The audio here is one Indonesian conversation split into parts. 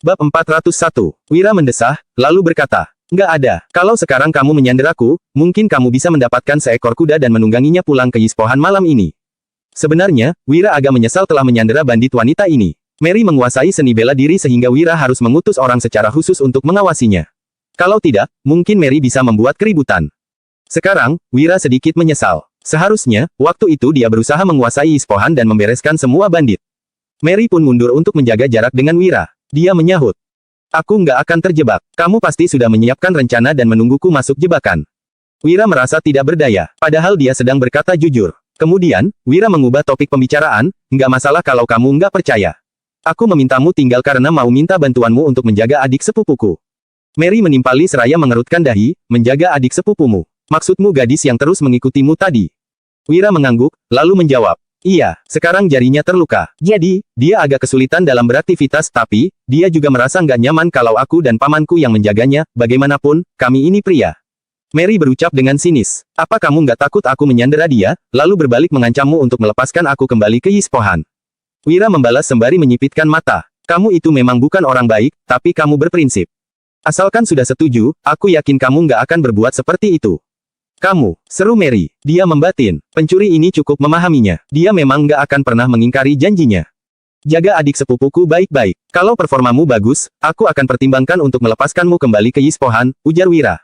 Bab 401. Wira mendesah, lalu berkata, "Nggak ada. Kalau sekarang kamu menyandera aku, mungkin kamu bisa mendapatkan seekor kuda dan menungganginya pulang ke Yispohan malam ini." Sebenarnya, Wira agak menyesal telah menyandera bandit wanita ini. Mary menguasai seni bela diri sehingga Wira harus mengutus orang secara khusus untuk mengawasinya. Kalau tidak, mungkin Mary bisa membuat keributan. Sekarang, Wira sedikit menyesal. Seharusnya, waktu itu dia berusaha menguasai Yispohan dan membereskan semua bandit. Mary pun mundur untuk menjaga jarak dengan Wira. Dia menyahut, "Aku nggak akan terjebak. Kamu pasti sudah menyiapkan rencana dan menungguku masuk jebakan." Wira merasa tidak berdaya, padahal dia sedang berkata jujur. Kemudian, Wira mengubah topik pembicaraan, "Nggak masalah kalau kamu nggak percaya. Aku memintamu tinggal karena mau minta bantuanmu untuk menjaga adik sepupuku." Mary menimpali seraya mengerutkan dahi, "Menjaga adik sepupumu. Maksudmu gadis yang terus mengikutimu tadi?" Wira mengangguk, lalu menjawab, "Iya, sekarang jarinya terluka. Jadi, dia agak kesulitan dalam beraktivitas tapi, dia juga merasa nggak nyaman kalau aku dan pamanku yang menjaganya, bagaimanapun, kami ini pria." Mary berucap dengan sinis, "Apa kamu nggak takut aku menyandera dia, lalu berbalik mengancammu untuk melepaskan aku kembali ke Yispohan?" Wira membalas sembari menyipitkan mata, "Kamu itu memang bukan orang baik, tapi kamu berprinsip. Asalkan sudah setuju, aku yakin kamu nggak akan berbuat seperti itu." "Kamu," seru Mary. Dia membatin. Pencuri ini cukup memahaminya. Dia memang nggak akan pernah mengingkari janjinya. "Jaga adik sepupuku baik-baik. Kalau performamu bagus, aku akan pertimbangkan untuk melepaskanmu kembali ke Yispohan," ujar Wira.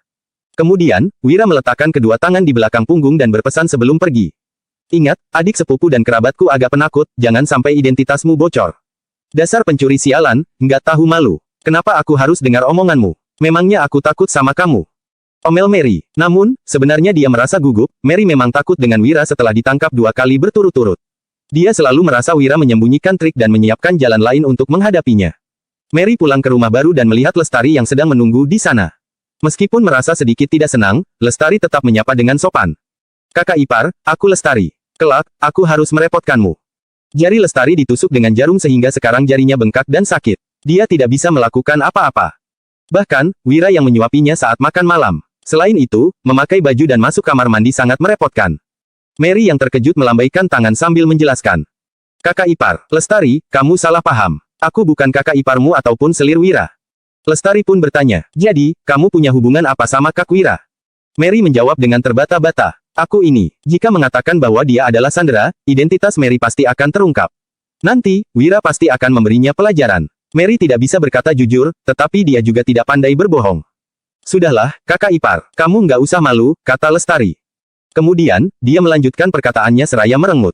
Kemudian, Wira meletakkan kedua tangan di belakang punggung dan berpesan sebelum pergi. "Ingat, adik sepupu dan kerabatku agak penakut, jangan sampai identitasmu bocor." "Dasar pencuri sialan, nggak tahu malu. Kenapa aku harus dengar omonganmu? Memangnya aku takut sama kamu?" Omel Mary. Namun, sebenarnya dia merasa gugup. Mary memang takut dengan Wira setelah ditangkap 2 kali berturut-turut. Dia selalu merasa Wira menyembunyikan trik dan menyiapkan jalan lain untuk menghadapinya. Mary pulang ke rumah baru dan melihat Lestari yang sedang menunggu di sana. Meskipun merasa sedikit tidak senang, Lestari tetap menyapa dengan sopan. "Kakak ipar, aku Lestari. Kelak, aku harus merepotkanmu." Jari Lestari ditusuk dengan jarum sehingga sekarang jarinya bengkak dan sakit. Dia tidak bisa melakukan apa-apa. Bahkan, Wira yang menyuapinya saat makan malam. Selain itu, memakai baju dan masuk kamar mandi sangat merepotkan. Mary yang terkejut melambaikan tangan sambil menjelaskan. "Kakak ipar, Lestari, kamu salah paham. Aku bukan kakak iparmu ataupun selir Wira." Lestari pun bertanya, "Jadi, kamu punya hubungan apa sama Kak Wira?" Mary menjawab dengan terbata-bata, "Aku ini, jika mengatakan bahwa dia adalah sandera, identitas Mary pasti akan terungkap. Nanti, Wira pasti akan memberinya pelajaran." Mary tidak bisa berkata jujur, tetapi dia juga tidak pandai berbohong. "Sudahlah, kakak ipar, kamu nggak usah malu," kata Lestari. Kemudian, dia melanjutkan perkataannya seraya merengut.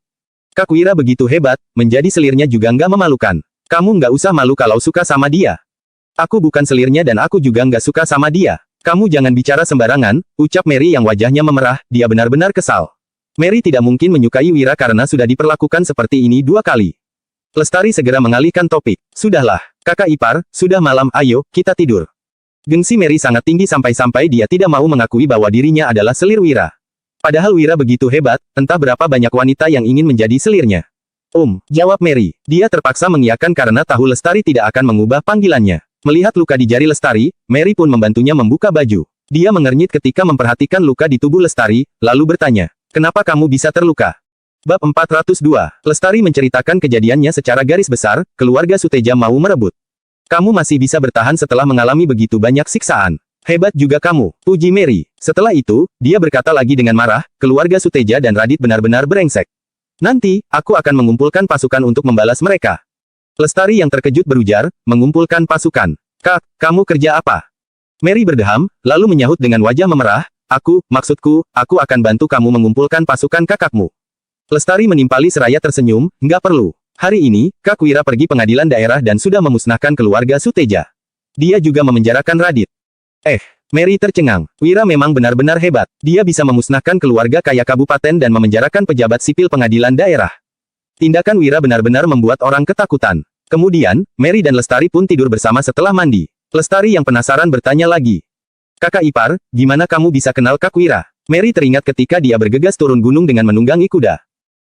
"Kak Wira begitu hebat, menjadi selirnya juga nggak memalukan. Kamu nggak usah malu kalau suka sama dia." "Aku bukan selirnya dan aku juga nggak suka sama dia. Kamu jangan bicara sembarangan," ucap Mary yang wajahnya memerah, dia benar-benar kesal. Mary tidak mungkin menyukai Wira karena sudah diperlakukan seperti ini 2 kali. Lestari segera mengalihkan topik. "Sudahlah, kakak ipar, sudah malam, ayo, kita tidur." Gengsi Mary sangat tinggi sampai-sampai dia tidak mau mengakui bahwa dirinya adalah selir Wira. Padahal Wira begitu hebat, entah berapa banyak wanita yang ingin menjadi selirnya. Jawab Mary. Dia terpaksa mengiyakan karena tahu Lestari tidak akan mengubah panggilannya. Melihat luka di jari Lestari, Mary pun membantunya membuka baju. Dia mengernyit ketika memperhatikan luka di tubuh Lestari, lalu bertanya, "Kenapa kamu bisa terluka?" Bab 402. Lestari menceritakan kejadiannya secara garis besar, keluarga Suteja mau merebut. "Kamu masih bisa bertahan setelah mengalami begitu banyak siksaan. Hebat juga kamu," puji Mary. Setelah itu, dia berkata lagi dengan marah, "Keluarga Suteja dan Radit benar-benar brengsek. Nanti, aku akan mengumpulkan pasukan untuk membalas mereka." Lestari yang terkejut berujar, "Mengumpulkan pasukan? Kak, kamu kerja apa?" Mary berdeham, lalu menyahut dengan wajah memerah, maksudku, aku akan bantu kamu mengumpulkan pasukan kakakmu." Lestari menimpali seraya tersenyum, "Nggak perlu. Hari ini, Kak Wira pergi pengadilan daerah dan sudah memusnahkan keluarga Suteja. Dia juga memenjarakan Radit." Mary tercengang. Wira memang benar-benar hebat. Dia bisa memusnahkan keluarga kaya kabupaten dan memenjarakan pejabat sipil pengadilan daerah. Tindakan Wira benar-benar membuat orang ketakutan. Kemudian, Mary dan Lestari pun tidur bersama setelah mandi. Lestari yang penasaran bertanya lagi, "Kakak ipar, gimana kamu bisa kenal Kak Wira?" Mary teringat ketika dia bergegas turun gunung dengan menunggangi kuda.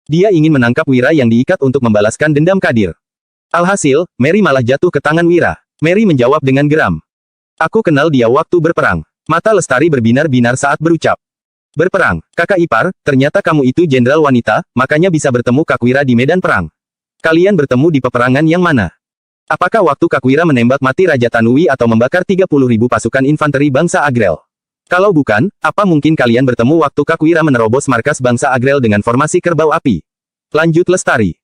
Dia ingin menangkap Wira yang diikat untuk membalaskan dendam Kadir. Alhasil, Mary malah jatuh ke tangan Wira. Mary menjawab dengan geram, "Aku kenal dia waktu berperang." Mata Lestari berbinar-binar saat berucap, "Berperang, kakak ipar, ternyata kamu itu jenderal wanita, makanya bisa bertemu Kak Wira di medan perang. Kalian bertemu di peperangan yang mana?" Apakah waktu Kakwira menembak mati Raja Tanui atau membakar 30.000 pasukan infanteri bangsa Agrel? Kalau bukan, apa mungkin kalian bertemu waktu Kakwira menerobos markas bangsa Agrel dengan formasi kerbau api? Lanjut Lestari.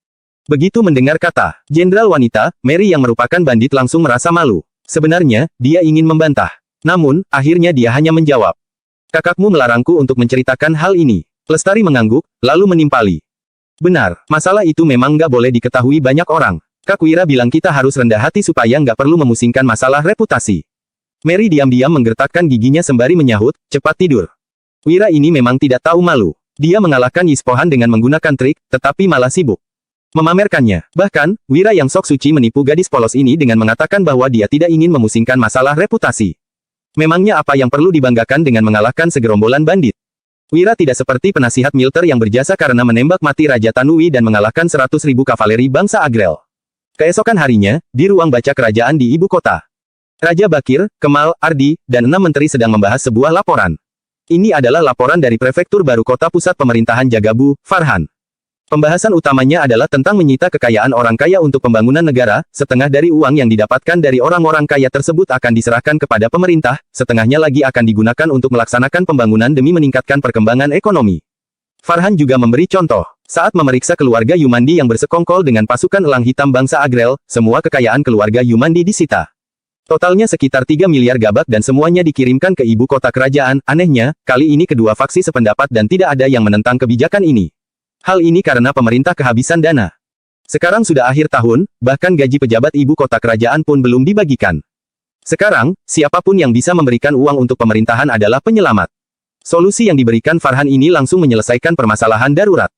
Begitu mendengar kata Jenderal wanita, Mary yang merupakan bandit langsung merasa malu. Sebenarnya, dia ingin membantah. Namun, akhirnya dia hanya menjawab. Kakakmu melarangku untuk menceritakan hal ini. Lestari mengangguk, lalu menimpali. Benar, masalah itu memang nggak boleh diketahui banyak orang. Kakwira bilang kita harus rendah hati supaya nggak perlu memusingkan masalah reputasi. Mary diam-diam menggertakkan giginya sembari menyahut, cepat tidur. Wira ini memang tidak tahu malu. Dia mengalahkan Yispohan dengan menggunakan trik, tetapi malah sibuk memamerkannya. Bahkan, Wira yang sok suci menipu gadis polos ini dengan mengatakan bahwa dia tidak ingin memusingkan masalah reputasi. Memangnya apa yang perlu dibanggakan dengan mengalahkan segerombolan bandit? Wira tidak seperti penasihat militer yang berjasa karena menembak mati Raja Tanui dan mengalahkan 100.000 kavaleri bangsa Agrel. Keesokan harinya, di ruang baca kerajaan di ibu kota, Raja Bakir, Kemal, Ardi, dan 6 menteri sedang membahas sebuah laporan. Ini adalah laporan dari Prefektur Baru Kota Pusat Pemerintahan Jagabu, Farhan. Pembahasan utamanya adalah tentang menyita kekayaan orang kaya untuk pembangunan negara, setengah dari uang yang didapatkan dari orang-orang kaya tersebut akan diserahkan kepada pemerintah, setengahnya lagi akan digunakan untuk melaksanakan pembangunan demi meningkatkan perkembangan ekonomi. Farhan juga memberi contoh. Saat memeriksa keluarga Yumandi yang bersekongkol dengan pasukan elang hitam bangsa Agrel, semua kekayaan keluarga Yumandi disita. Totalnya sekitar 3 miliar gabak dan semuanya dikirimkan ke ibu kota kerajaan. Anehnya, kali ini kedua faksi sependapat dan tidak ada yang menentang kebijakan ini. Hal ini karena pemerintah kehabisan dana. Sekarang sudah akhir tahun, bahkan gaji pejabat ibu kota kerajaan pun belum dibagikan. Sekarang, siapapun yang bisa memberikan uang untuk pemerintahan adalah penyelamat. Solusi yang diberikan Farhan ini langsung menyelesaikan permasalahan darurat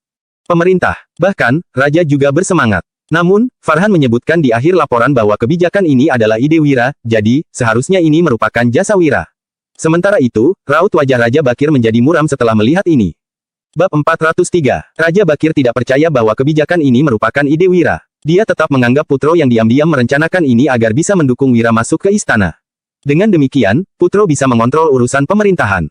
pemerintah. Bahkan, Raja juga bersemangat. Namun, Farhan menyebutkan di akhir laporan bahwa kebijakan ini adalah ide Wira, jadi, seharusnya ini merupakan jasa Wira. Sementara itu, raut wajah Raja Bakir menjadi muram setelah melihat ini. Bab 403. Raja Bakir tidak percaya bahwa kebijakan ini merupakan ide Wira. Dia tetap menganggap Putro yang diam-diam merencanakan ini agar bisa mendukung Wira masuk ke istana. Dengan demikian, Putro bisa mengontrol urusan pemerintahan.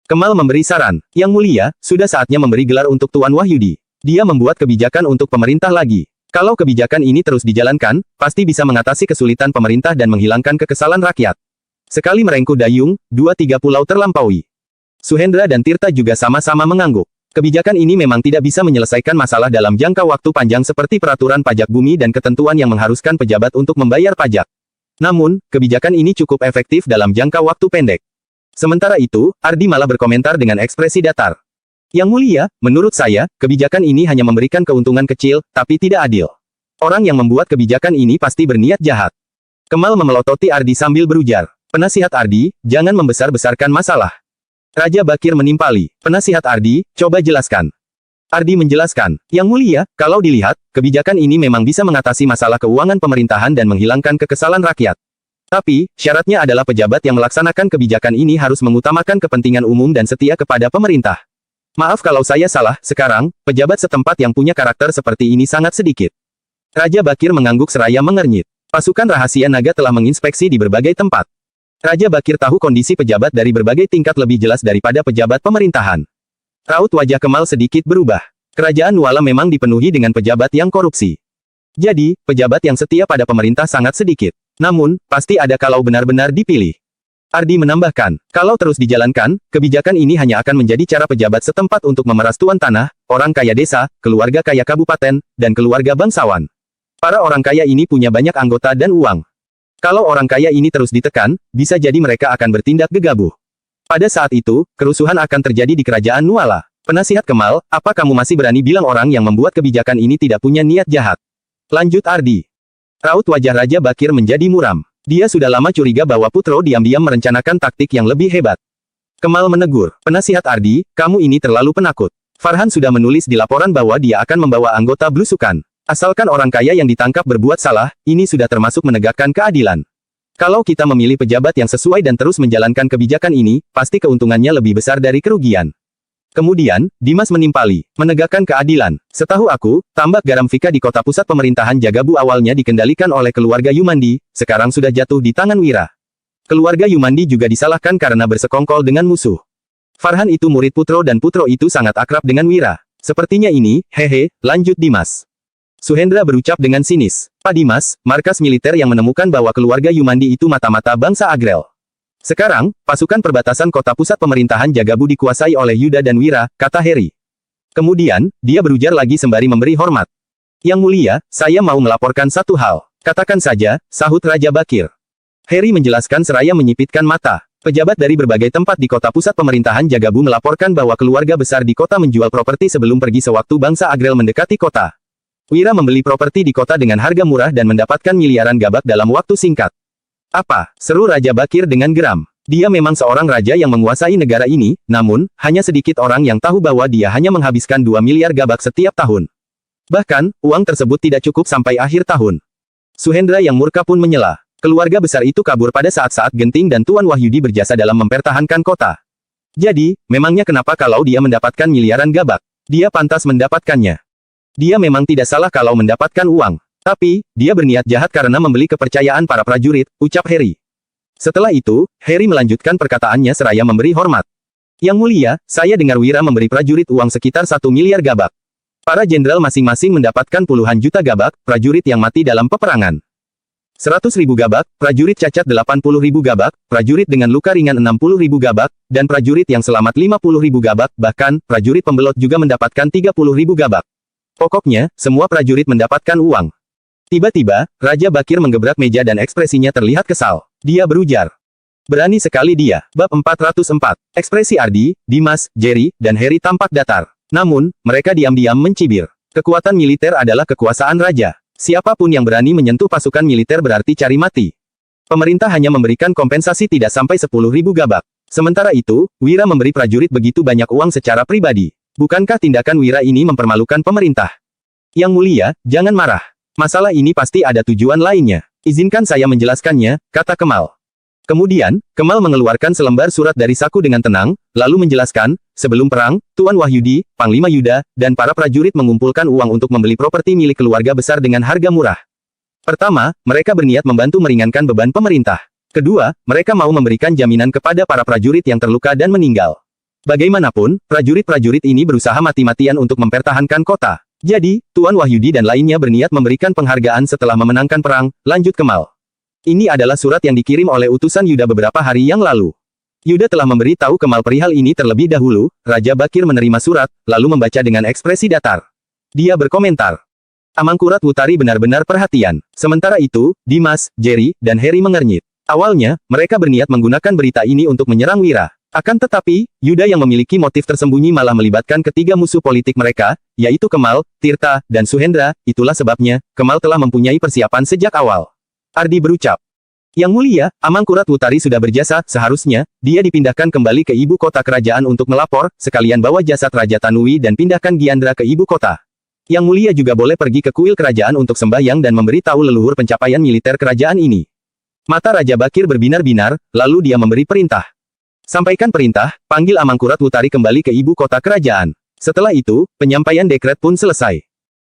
Kemal memberi saran, Yang Mulia, sudah saatnya memberi gelar untuk Tuan Wahyudi. Dia membuat kebijakan untuk pemerintah lagi. Kalau kebijakan ini terus dijalankan, pasti bisa mengatasi kesulitan pemerintah dan menghilangkan kekesalan rakyat. Sekali merengkuh dayung, 2-3 pulau terlampaui. Suhendra dan Tirta juga sama-sama mengangguk. Kebijakan ini memang tidak bisa menyelesaikan masalah dalam jangka waktu panjang seperti peraturan pajak bumi dan ketentuan yang mengharuskan pejabat untuk membayar pajak. Namun, kebijakan ini cukup efektif dalam jangka waktu pendek. Sementara itu, Ardi malah berkomentar dengan ekspresi datar. Yang Mulia, menurut saya, kebijakan ini hanya memberikan keuntungan kecil, tapi tidak adil. Orang yang membuat kebijakan ini pasti berniat jahat. Kemal memelototi Ardi sambil berujar. Penasihat Ardi, jangan membesar-besarkan masalah. Raja Bakir menimpali. Penasihat Ardi, coba jelaskan. Ardi menjelaskan, Yang Mulia, kalau dilihat, kebijakan ini memang bisa mengatasi masalah keuangan pemerintahan dan menghilangkan kekesalan rakyat. Tapi, syaratnya adalah pejabat yang melaksanakan kebijakan ini harus mengutamakan kepentingan umum dan setia kepada pemerintah. Maaf kalau saya salah, sekarang, pejabat setempat yang punya karakter seperti ini sangat sedikit. Raja Bakir mengangguk seraya mengernyit. Pasukan rahasia naga telah menginspeksi di berbagai tempat. Raja Bakir tahu kondisi pejabat dari berbagai tingkat lebih jelas daripada pejabat pemerintahan. Raut wajah Kemal sedikit berubah. Kerajaan Nuala memang dipenuhi dengan pejabat yang korupsi. Jadi, pejabat yang setia pada pemerintah sangat sedikit. Namun, pasti ada kalau benar-benar dipilih. Ardi menambahkan, kalau terus dijalankan, kebijakan ini hanya akan menjadi cara pejabat setempat untuk memeras tuan tanah, orang kaya desa, keluarga kaya kabupaten, dan keluarga bangsawan. Para orang kaya ini punya banyak anggota dan uang. Kalau orang kaya ini terus ditekan, bisa jadi mereka akan bertindak gegabah. Pada saat itu, kerusuhan akan terjadi di kerajaan Nuala. Penasihat Kemal, apa kamu masih berani bilang orang yang membuat kebijakan ini tidak punya niat jahat? Lanjut Ardi. Raut wajah Raja Bakir menjadi muram. Dia sudah lama curiga bahwa Putro diam-diam merencanakan taktik yang lebih hebat. Kemal menegur, penasihat Ardi, kamu ini terlalu penakut. Farhan sudah menulis di laporan bahwa dia akan membawa anggota blusukan. Asalkan orang kaya yang ditangkap berbuat salah, ini sudah termasuk menegakkan keadilan. Kalau kita memilih pejabat yang sesuai dan terus menjalankan kebijakan ini, pasti keuntungannya lebih besar dari kerugian. Kemudian, Dimas menimpali, menegakkan keadilan. Setahu aku, tambak garam Fika di kota pusat pemerintahan Jagabu awalnya dikendalikan oleh keluarga Yumandi, sekarang sudah jatuh di tangan Wira. Keluarga Yumandi juga disalahkan karena bersekongkol dengan musuh. Farhan itu murid Putro dan Putro itu sangat akrab dengan Wira. Sepertinya ini, hehe, lanjut Dimas. Suhendra berucap dengan sinis. Pak Dimas, markas militer yang menemukan bahwa keluarga Yumandi itu mata-mata bangsa Agrel. Sekarang, pasukan perbatasan kota pusat pemerintahan Jagabu dikuasai oleh Yuda dan Wira, kata Harry. Kemudian, dia berujar lagi sembari memberi hormat. Yang mulia, saya mau melaporkan satu hal. Katakan saja, sahut Raja Bakir. Harry menjelaskan seraya menyipitkan mata. Pejabat dari berbagai tempat di kota pusat pemerintahan Jagabu melaporkan bahwa keluarga besar di kota menjual properti sebelum pergi sewaktu bangsa Agrel mendekati kota. Wira membeli properti di kota dengan harga murah dan mendapatkan miliaran gabak dalam waktu singkat. Apa? Seru Raja Bakir dengan geram. Dia memang seorang raja yang menguasai negara ini, namun, hanya sedikit orang yang tahu bahwa dia hanya menghabiskan 2 miliar gabak setiap tahun. Bahkan, uang tersebut tidak cukup sampai akhir tahun. Suhendra yang murka pun menyela. Keluarga besar itu kabur pada saat-saat genting dan Tuan Wahyudi berjasa dalam mempertahankan kota. Jadi, memangnya kenapa kalau dia mendapatkan miliaran gabak? Dia pantas mendapatkannya. Dia memang tidak salah kalau mendapatkan uang. Tapi, dia berniat jahat karena membeli kepercayaan para prajurit, ucap Harry. Setelah itu, Harry melanjutkan perkataannya seraya memberi hormat. Yang mulia, saya dengar Wira memberi prajurit uang sekitar 1 miliar gabak. Para jenderal masing-masing mendapatkan puluhan juta gabak, prajurit yang mati dalam peperangan. 100.000 gabak, prajurit cacat 80.000 gabak, prajurit dengan luka ringan 60.000 gabak, dan prajurit yang selamat 50.000 gabak, bahkan, prajurit pembelot juga mendapatkan 30.000 gabak. Pokoknya, semua prajurit mendapatkan uang. Tiba-tiba, Raja Bakir menggebrak meja dan ekspresinya terlihat kesal. Dia berujar. Berani sekali dia. Bab 404. Ekspresi Ardi, Dimas, Jerry, dan Harry tampak datar. Namun, mereka diam-diam mencibir. Kekuatan militer adalah kekuasaan raja. Siapapun yang berani menyentuh pasukan militer berarti cari mati. Pemerintah hanya memberikan kompensasi tidak sampai 10.000 gabak. Sementara itu, Wira memberi prajurit begitu banyak uang secara pribadi. Bukankah tindakan Wira ini mempermalukan pemerintah? Yang mulia, jangan marah. Masalah ini pasti ada tujuan lainnya. Izinkan saya menjelaskannya, kata Kemal. Kemudian, Kemal mengeluarkan selembar surat dari saku dengan tenang, lalu menjelaskan, sebelum perang, Tuan Wahyudi, Panglima Yuda, dan para prajurit mengumpulkan uang untuk membeli properti milik keluarga besar dengan harga murah. Pertama, mereka berniat membantu meringankan beban pemerintah. Kedua, mereka mau memberikan jaminan kepada para prajurit yang terluka dan meninggal. Bagaimanapun, prajurit-prajurit ini berusaha mati-matian untuk mempertahankan kota. Jadi, Tuan Wahyudi dan lainnya berniat memberikan penghargaan setelah memenangkan perang, lanjut Kemal. Ini adalah surat yang dikirim oleh utusan Yuda beberapa hari yang lalu. Yuda telah memberi tahu Kemal perihal ini terlebih dahulu. Raja Bakir menerima surat, lalu membaca dengan ekspresi datar. Dia berkomentar. Amangkurat Wutari benar-benar perhatian. Sementara itu, Dimas, Jerry, dan Harry mengernyit. Awalnya, mereka berniat menggunakan berita ini untuk menyerang Wira. Akan tetapi, Yuda yang memiliki motif tersembunyi malah melibatkan ketiga musuh politik mereka, yaitu Kemal, Tirta, dan Suhendra. Itulah sebabnya, Kemal telah mempunyai persiapan sejak awal. Ardi berucap. Yang mulia, Amangkurat Wutari sudah berjasa, seharusnya, dia dipindahkan kembali ke ibu kota kerajaan untuk melapor, sekalian bawa jasad Raja Tanui dan pindahkan Giandra ke ibu kota. Yang mulia juga boleh pergi ke kuil kerajaan untuk sembahyang dan memberi tahu leluhur pencapaian militer kerajaan ini. Mata Raja Bakir berbinar-binar, lalu dia memberi perintah. Sampaikan perintah, panggil Amangkurat Wutari kembali ke ibu kota kerajaan. Setelah itu, penyampaian dekret pun selesai.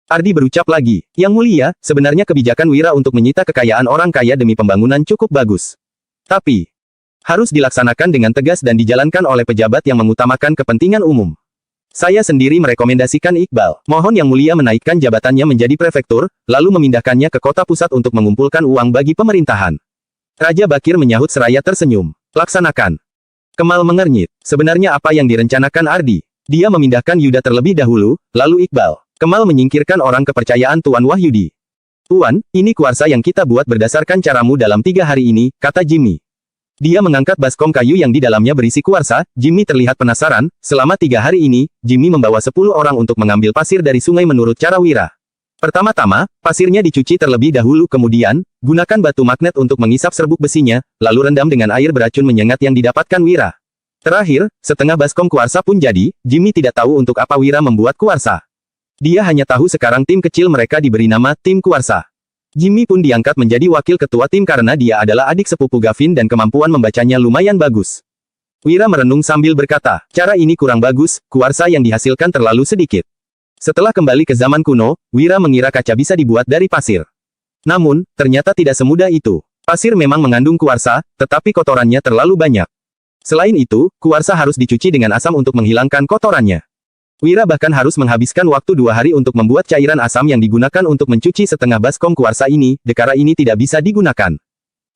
Ardi berucap lagi, Yang mulia, sebenarnya kebijakan Wira untuk menyita kekayaan orang kaya demi pembangunan cukup bagus. Tapi, harus dilaksanakan dengan tegas dan dijalankan oleh pejabat yang mengutamakan kepentingan umum. Saya sendiri merekomendasikan Iqbal. Mohon Yang mulia menaikkan jabatannya menjadi prefektur, lalu memindahkannya ke kota pusat untuk mengumpulkan uang bagi pemerintahan. Raja Bakir menyahut seraya tersenyum. Laksanakan. Kemal mengernyit. Sebenarnya apa yang direncanakan Ardi? Dia memindahkan Yuda terlebih dahulu, lalu Iqbal. Kemal menyingkirkan orang kepercayaan Tuan Wahyudi. Tuan, ini kuarsa yang kita buat berdasarkan caramu dalam 3 hari ini, kata Jimmy. Dia mengangkat baskom kayu yang di dalamnya berisi kuarsa. Jimmy terlihat penasaran. Selama 3 hari ini, Jimmy membawa 10 orang untuk mengambil pasir dari sungai menurut cara Wira. Pertama-tama, pasirnya dicuci terlebih dahulu kemudian, gunakan batu magnet untuk mengisap serbuk besinya, lalu rendam dengan air beracun menyengat yang didapatkan Wira. Terakhir, setengah baskom kuarsa pun jadi. Jimmy tidak tahu untuk apa Wira membuat kuarsa. Dia hanya tahu sekarang tim kecil mereka diberi nama tim kuarsa. Jimmy pun diangkat menjadi wakil ketua tim karena dia adalah adik sepupu Gavin dan kemampuan membacanya lumayan bagus. Wira merenung sambil berkata, cara ini kurang bagus, kuarsa yang dihasilkan terlalu sedikit. Setelah kembali ke zaman kuno, Wira mengira kaca bisa dibuat dari pasir. Namun, ternyata tidak semudah itu. Pasir memang mengandung kuarsa, tetapi kotorannya terlalu banyak. Selain itu, kuarsa harus dicuci dengan asam untuk menghilangkan kotorannya. Wira bahkan harus menghabiskan waktu 2 hari untuk membuat cairan asam yang digunakan untuk mencuci setengah baskom kuarsa ini, dekara ini tidak bisa digunakan.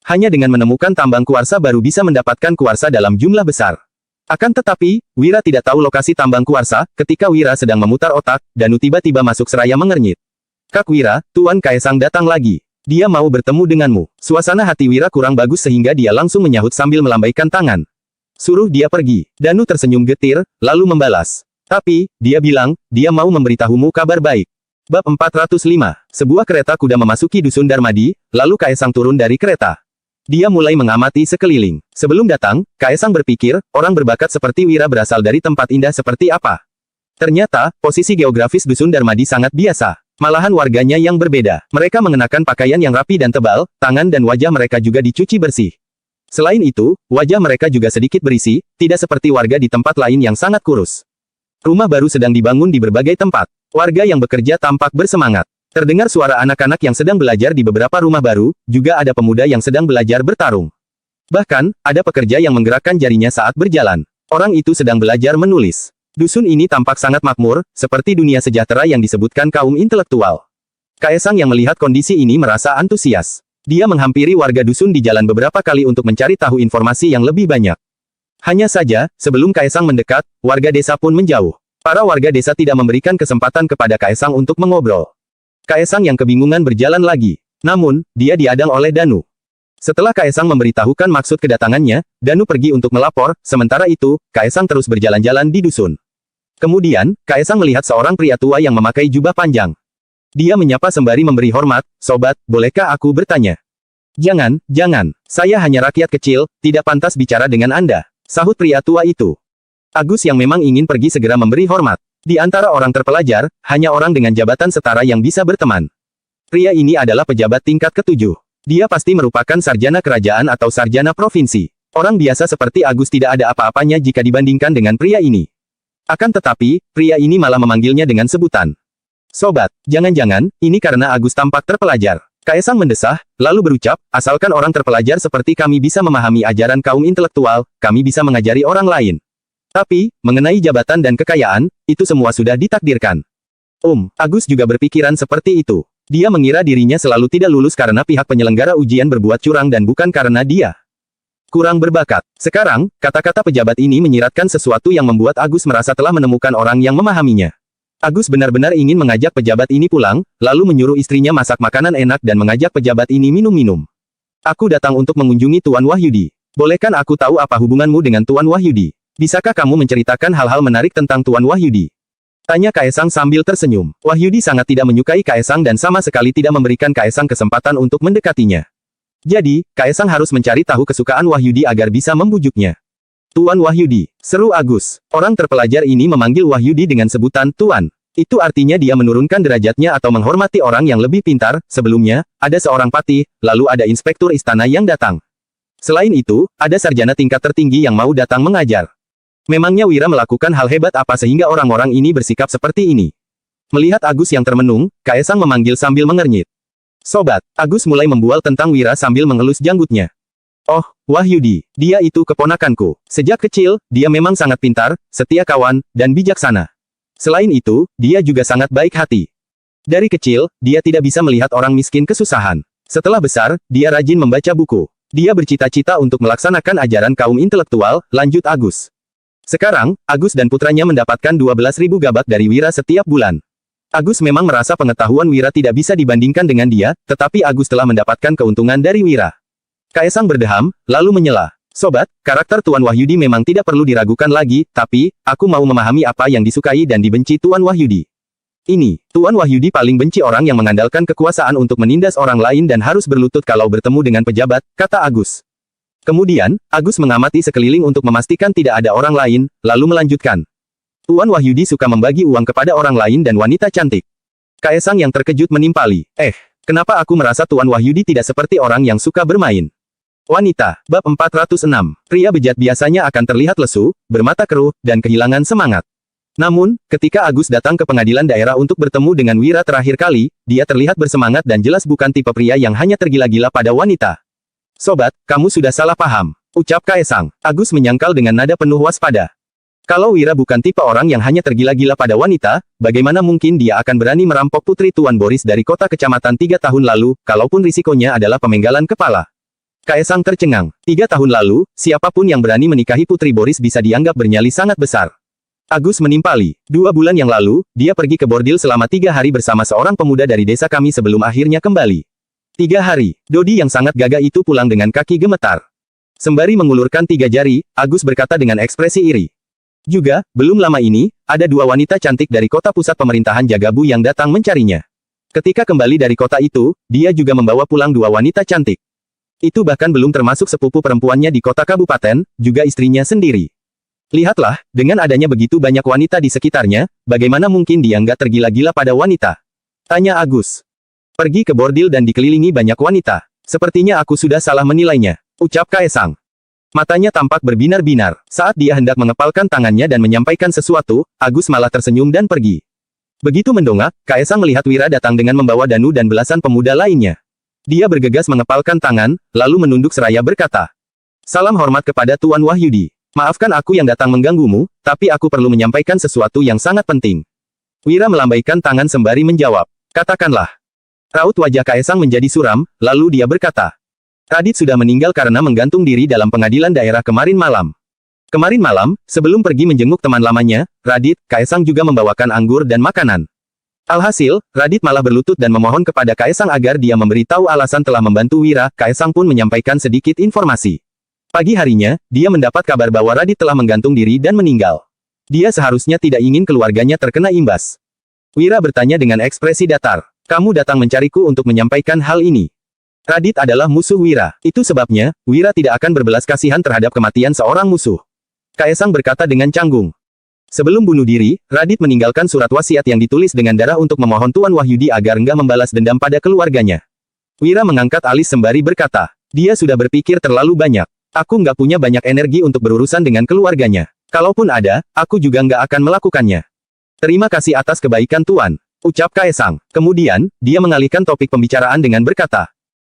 Hanya dengan menemukan tambang kuarsa baru bisa mendapatkan kuarsa dalam jumlah besar. Akan tetapi, Wira tidak tahu lokasi tambang kuarsa. Ketika Wira sedang memutar otak, Danu tiba-tiba masuk seraya mengernyit. Kak Wira, Tuan Kaisang datang lagi. Dia mau bertemu denganmu. Suasana hati Wira kurang bagus sehingga dia langsung menyahut sambil melambaikan tangan. Suruh dia pergi. Danu tersenyum getir, lalu membalas. Tapi, dia bilang, dia mau memberitahumu kabar baik. Bab 405. Sebuah kereta kuda memasuki dusun Darmadi, lalu Kaisang turun dari kereta. Dia mulai mengamati sekeliling. Sebelum datang, Kaisang berpikir, orang berbakat seperti Wira berasal dari tempat indah seperti apa. Ternyata, posisi geografis dusun Darmadi sangat biasa. Malahan warganya yang berbeda. Mereka mengenakan pakaian yang rapi dan tebal, tangan dan wajah mereka juga dicuci bersih. Selain itu, wajah mereka juga sedikit berisi, tidak seperti warga di tempat lain yang sangat kurus. Rumah baru sedang dibangun di berbagai tempat. Warga yang bekerja tampak bersemangat. Terdengar suara anak-anak yang sedang belajar di beberapa rumah baru, juga ada pemuda yang sedang belajar bertarung. Bahkan, ada pekerja yang menggerakkan jarinya saat berjalan. Orang itu sedang belajar menulis. Dusun ini tampak sangat makmur, seperti dunia sejahtera yang disebutkan kaum intelektual. Kaisang yang melihat kondisi ini merasa antusias. Dia menghampiri warga dusun di jalan beberapa kali untuk mencari tahu informasi yang lebih banyak. Hanya saja, sebelum Kaisang mendekat, warga desa pun menjauh. Para warga desa tidak memberikan kesempatan kepada Kaisang untuk mengobrol. Kaisang yang kebingungan berjalan lagi. Namun, dia diadang oleh Danu. Setelah Kaisang memberitahukan maksud kedatangannya, Danu pergi untuk melapor, sementara itu, Kaisang terus berjalan-jalan di dusun. Kemudian, Kaisang melihat seorang pria tua yang memakai jubah panjang. Dia menyapa sembari memberi hormat, "Sobat, bolehkah aku bertanya?" "Jangan, jangan. Saya hanya rakyat kecil, tidak pantas bicara dengan Anda," sahut pria tua itu. Agus yang memang ingin pergi segera memberi hormat. Di antara orang terpelajar, hanya orang dengan jabatan setara yang bisa berteman. Pria ini adalah pejabat tingkat ke-7. Dia pasti merupakan sarjana kerajaan atau sarjana provinsi. Orang biasa seperti Agus tidak ada apa-apanya jika dibandingkan dengan pria ini. Akan tetapi, pria ini malah memanggilnya dengan sebutan "Sobat." Jangan-jangan, ini karena Agus tampak terpelajar. Kaisang mendesah, lalu berucap, "Asalkan orang terpelajar seperti kami bisa memahami ajaran kaum intelektual, kami bisa mengajari orang lain. Tapi, mengenai jabatan dan kekayaan, itu semua sudah ditakdirkan." Agus juga berpikiran seperti itu. Dia mengira dirinya selalu tidak lulus karena pihak penyelenggara ujian berbuat curang dan bukan karena dia kurang berbakat. Sekarang, kata-kata pejabat ini menyiratkan sesuatu yang membuat Agus merasa telah menemukan orang yang memahaminya. Agus benar-benar ingin mengajak pejabat ini pulang, lalu menyuruh istrinya masak makanan enak dan mengajak pejabat ini minum-minum. "Aku datang untuk mengunjungi Tuan Wahyudi. Bolehkan aku tahu apa hubunganmu dengan Tuan Wahyudi? Bisakah kamu menceritakan hal-hal menarik tentang Tuan Wahyudi?" tanya Kaisang sambil tersenyum. Wahyudi sangat tidak menyukai Kaisang dan sama sekali tidak memberikan Kaisang kesempatan untuk mendekatinya. Jadi, Kaisang harus mencari tahu kesukaan Wahyudi agar bisa membujuknya. "Tuan Wahyudi," seru Agus. Orang terpelajar ini memanggil Wahyudi dengan sebutan Tuan. Itu artinya dia menurunkan derajatnya atau menghormati orang yang lebih pintar. Sebelumnya, ada seorang patih, lalu ada inspektur istana yang datang. Selain itu, ada sarjana tingkat tertinggi yang mau datang mengajar. Memangnya Wira melakukan hal hebat apa sehingga orang-orang ini bersikap seperti ini? Melihat Agus yang termenung, Kaisang memanggil sambil mengernyit. "Sobat." Agus mulai membual tentang Wira sambil mengelus janggutnya. "Oh, Wahyudi, dia itu keponakanku. Sejak kecil, dia memang sangat pintar, setia kawan, dan bijaksana. Selain itu, dia juga sangat baik hati. Dari kecil, dia tidak bisa melihat orang miskin kesusahan. Setelah besar, dia rajin membaca buku. Dia bercita-cita untuk melaksanakan ajaran kaum intelektual," lanjut Agus. Sekarang, Agus dan putranya mendapatkan 12.000 gabak dari Wira setiap bulan. Agus memang merasa pengetahuan Wira tidak bisa dibandingkan dengan dia, tetapi Agus telah mendapatkan keuntungan dari Wira. Kaisang berdeham, lalu menyela. "Sobat, karakter Tuan Wahyudi memang tidak perlu diragukan lagi, tapi, aku mau memahami apa yang disukai dan dibenci Tuan Wahyudi." "Ini, Tuan Wahyudi paling benci orang yang mengandalkan kekuasaan untuk menindas orang lain dan harus berlutut kalau bertemu dengan pejabat," kata Agus. Kemudian, Agus mengamati sekeliling untuk memastikan tidak ada orang lain, lalu melanjutkan. "Tuan Wahyudi suka membagi uang kepada orang lain dan wanita cantik." Kaisang yang terkejut menimpali. Kenapa aku merasa Tuan Wahyudi tidak seperti orang yang suka bermain?" Wanita, bab 406. Pria bejat biasanya akan terlihat lesu, bermata keruh, dan kehilangan semangat. Namun, ketika Agus datang ke pengadilan daerah untuk bertemu dengan Wira terakhir kali, dia terlihat bersemangat dan jelas bukan tipe pria yang hanya tergila-gila pada wanita. "Sobat, kamu sudah salah paham," ucap Kaisang. Agus menyangkal dengan nada penuh waspada. Kalau Wira bukan tipe orang yang hanya tergila-gila pada wanita, bagaimana mungkin dia akan berani merampok putri Tuan Boris dari kota kecamatan 3 tahun lalu, kalaupun risikonya adalah pemenggalan kepala. Kaisang tercengang. 3 tahun lalu, siapapun yang berani menikahi putri Boris bisa dianggap bernyali sangat besar. Agus menimpali. 2 bulan yang lalu, dia pergi ke bordil selama 3 hari bersama seorang pemuda dari desa kami sebelum akhirnya kembali. 3 hari, Dodi yang sangat gagah itu pulang dengan kaki gemetar. Sembari mengulurkan 3 jari, Agus berkata dengan ekspresi iri. Juga, belum lama ini, ada 2 wanita cantik dari kota pusat pemerintahan Jagabu yang datang mencarinya. Ketika kembali dari kota itu, dia juga membawa pulang 2 wanita cantik. Itu bahkan belum termasuk sepupu perempuannya di kota kabupaten, juga istrinya sendiri. Lihatlah, dengan adanya begitu banyak wanita di sekitarnya, bagaimana mungkin dia nggak tergila-gila pada wanita? Tanya Agus. Pergi ke bordil dan dikelilingi banyak wanita. Sepertinya aku sudah salah menilainya, ucap Kaisang. Matanya tampak berbinar-binar. Saat dia hendak mengepalkan tangannya dan menyampaikan sesuatu, Agus malah tersenyum dan pergi. Begitu mendongak, Kaisang melihat Wira datang dengan membawa Danu dan belasan pemuda lainnya. Dia bergegas mengepalkan tangan, lalu menunduk seraya berkata, "Salam hormat kepada Tuan Wahyudi. Maafkan aku yang datang mengganggumu, tapi aku perlu menyampaikan sesuatu yang sangat penting." Wira melambaikan tangan sembari menjawab, "Katakanlah." Raut wajah Kaisang menjadi suram, lalu dia berkata, "Radit sudah meninggal karena menggantung diri dalam pengadilan daerah kemarin malam. Kemarin malam, sebelum pergi menjenguk teman lamanya, Radit, Kaisang juga membawakan anggur dan makanan. Alhasil, Radit malah berlutut dan memohon kepada Kaisang agar dia memberitahu alasan telah membantu Wira. Kaisang pun menyampaikan sedikit informasi. Pagi harinya, dia mendapat kabar bahwa Radit telah menggantung diri dan meninggal. Dia seharusnya tidak ingin keluarganya terkena imbas." Wira bertanya dengan ekspresi datar, "Kamu datang mencariku untuk menyampaikan hal ini?" Radit adalah musuh Wira. Itu sebabnya, Wira tidak akan berbelas kasihan terhadap kematian seorang musuh. Kaisang berkata dengan canggung. Sebelum bunuh diri, Radit meninggalkan surat wasiat yang ditulis dengan darah untuk memohon Tuan Wahyudi agar enggak membalas dendam pada keluarganya. Wira mengangkat alis sembari berkata, "Dia sudah berpikir terlalu banyak. Aku nggak punya banyak energi untuk berurusan dengan keluarganya. Kalaupun ada, aku juga nggak akan melakukannya. Terima kasih atas kebaikan Tuan," ucap Kaisang. Kemudian, dia mengalihkan topik pembicaraan dengan berkata,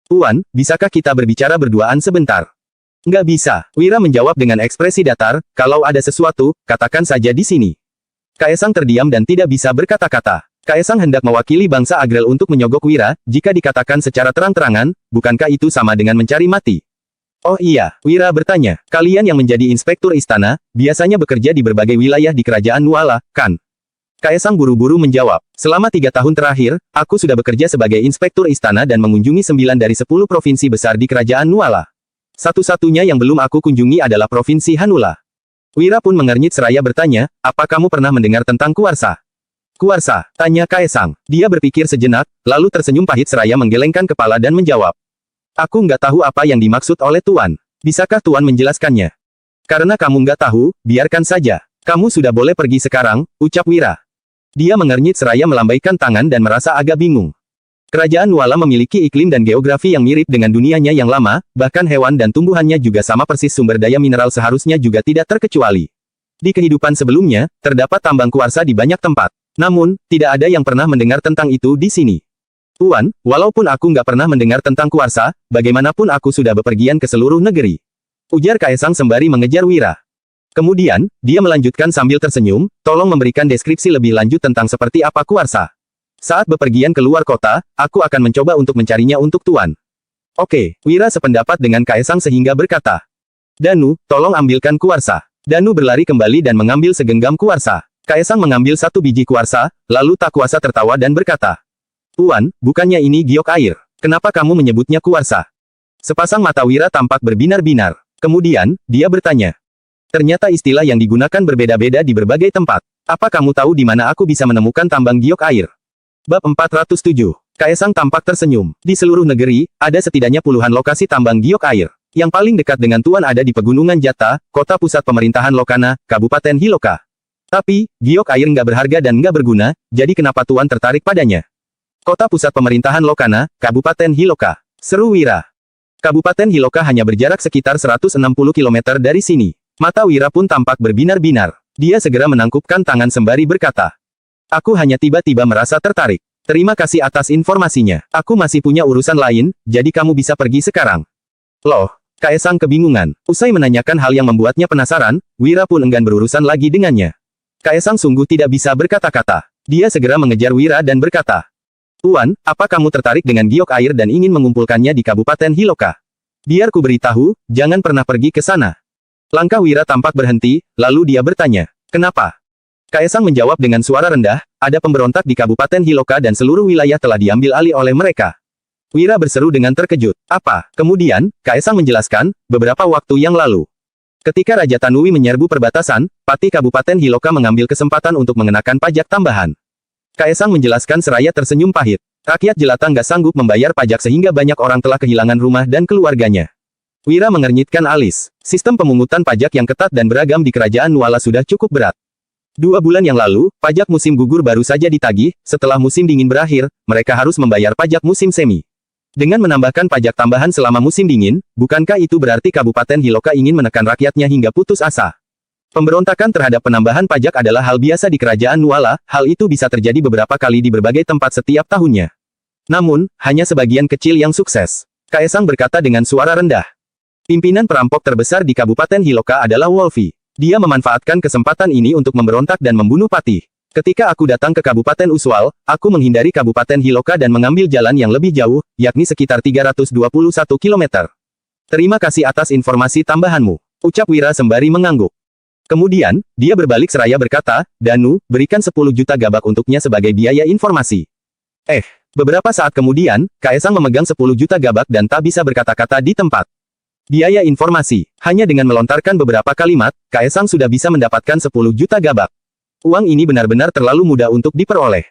"Tuan, bisakah kita berbicara berduaan sebentar?" "Nggak bisa," Wira menjawab dengan ekspresi datar, "kalau ada sesuatu, katakan saja di sini." Kaisang terdiam dan tidak bisa berkata-kata. Kaisang hendak mewakili bangsa Agrel untuk menyogok Wira, jika dikatakan secara terang-terangan, bukankah itu sama dengan mencari mati? "Oh iya," Wira bertanya, "kalian yang menjadi inspektur istana, biasanya bekerja di berbagai wilayah di kerajaan Nuala, kan?" Kaisang buru-buru menjawab, "Selama 3 tahun terakhir, aku sudah bekerja sebagai inspektur istana dan mengunjungi 9 dari 10 provinsi besar di kerajaan Nuala. Satu-satunya yang belum aku kunjungi adalah provinsi Hanula." Wira pun mengernyit seraya bertanya, "Apa kamu pernah mendengar tentang Kuarsa?" "Kuarsa?" tanya Kaisang. Dia berpikir sejenak, lalu tersenyum pahit seraya menggelengkan kepala dan menjawab, "Aku nggak tahu apa yang dimaksud oleh Tuan. Bisakah Tuan menjelaskannya?" "Karena kamu nggak tahu, biarkan saja. Kamu sudah boleh pergi sekarang," ucap Wira. Dia mengernyit seraya melambaikan tangan dan merasa agak bingung. Kerajaan Nuala memiliki iklim dan geografi yang mirip dengan dunianya yang lama, bahkan hewan dan tumbuhannya juga sama persis, sumber daya mineral seharusnya juga tidak terkecuali. Di kehidupan sebelumnya, terdapat tambang kuarsa di banyak tempat. Namun, tidak ada yang pernah mendengar tentang itu di sini. "Tuan, walaupun aku nggak pernah mendengar tentang kuarsa, bagaimanapun aku sudah bepergian ke seluruh negeri," ujar Kaisang sembari mengejar Wira. Kemudian, dia melanjutkan sambil tersenyum, "Tolong memberikan deskripsi lebih lanjut tentang seperti apa kuarsa. Saat bepergian keluar kota, aku akan mencoba untuk mencarinya untuk Tuan." "Oke," Wira sependapat dengan Kaisang sehingga berkata, "Danu, tolong ambilkan kuarsa." Danu berlari kembali dan mengambil segenggam kuarsa. Kaisang mengambil 1 biji kuarsa, lalu tak kuasa tertawa dan berkata, "Tuan, bukannya ini giok air. Kenapa kamu menyebutnya kuarsa?" Sepasang mata Wira tampak berbinar-binar. Kemudian, dia bertanya, "Ternyata istilah yang digunakan berbeda-beda di berbagai tempat. Apa kamu tahu di mana aku bisa menemukan tambang giok air?" Bab 407. Kaisang tampak tersenyum. Di seluruh negeri, ada setidaknya puluhan lokasi tambang giok air. Yang paling dekat dengan Tuan ada di Pegunungan Jata, kota pusat pemerintahan Lokana, Kabupaten Hiloka. Tapi, giok air nggak berharga dan nggak berguna, jadi kenapa Tuan tertarik padanya? "Kota pusat pemerintahan Lokana, Kabupaten Hiloka," seru Wira. Kabupaten Hiloka hanya berjarak sekitar 160 km dari sini. Mata Wira pun tampak berbinar-binar. Dia segera menangkupkan tangan sembari berkata, "Aku hanya tiba-tiba merasa tertarik. Terima kasih atas informasinya. Aku masih punya urusan lain, jadi kamu bisa pergi sekarang." "Loh, Kaisang kebingungan. Usai menanyakan hal yang membuatnya penasaran, Wira pun enggan berurusan lagi dengannya. Kaisang sungguh tidak bisa berkata-kata. Dia segera mengejar Wira dan berkata, "Tuan, apa kamu tertarik dengan giok air dan ingin mengumpulkannya di Kabupaten Hiloka? Biar ku beritahu, jangan pernah pergi ke sana." Langkah Wira tampak berhenti, lalu dia bertanya, "Kenapa?" Kaisang menjawab dengan suara rendah, "Ada pemberontak di Kabupaten Hiloka dan seluruh wilayah telah diambil alih oleh mereka." Wira berseru dengan terkejut. "Apa?" Kemudian, Kaisang menjelaskan, beberapa waktu yang lalu, ketika Raja Tanui menyerbu perbatasan, Patih Kabupaten Hiloka mengambil kesempatan untuk mengenakan pajak tambahan. Kaisang menjelaskan seraya tersenyum pahit. Rakyat jelata nggak sanggup membayar pajak sehingga banyak orang telah kehilangan rumah dan keluarganya. Wira mengernyitkan alis. Sistem pemungutan pajak yang ketat dan beragam di kerajaan Nuala sudah cukup berat. 2 bulan yang lalu, pajak musim gugur baru saja ditagih, setelah musim dingin berakhir, mereka harus membayar pajak musim semi. Dengan menambahkan pajak tambahan selama musim dingin, bukankah itu berarti Kabupaten Hiloka ingin menekan rakyatnya hingga putus asa? Pemberontakan terhadap penambahan pajak adalah hal biasa di kerajaan Nuala, hal itu bisa terjadi beberapa kali di berbagai tempat setiap tahunnya. Namun, hanya sebagian kecil yang sukses. Kaisang berkata dengan suara rendah. Pimpinan perampok terbesar di Kabupaten Hiloka adalah Wolfi. Dia memanfaatkan kesempatan ini untuk memberontak dan membunuh Patih. Ketika aku datang ke Kabupaten Uswal, aku menghindari Kabupaten Hiloka dan mengambil jalan yang lebih jauh, yakni sekitar 321 km. Terima kasih atas informasi tambahanmu, ucap Wira sembari mengangguk. Kemudian, dia berbalik seraya berkata, "Danu, berikan 10 juta gabak untuknya sebagai biaya informasi." Beberapa saat kemudian, Kaisang memegang 10 juta gabak dan tak bisa berkata-kata di tempat. Biaya informasi. Hanya dengan melontarkan beberapa kalimat, Kaisang sudah bisa mendapatkan 10 juta gabak. Uang ini benar-benar terlalu mudah untuk diperoleh.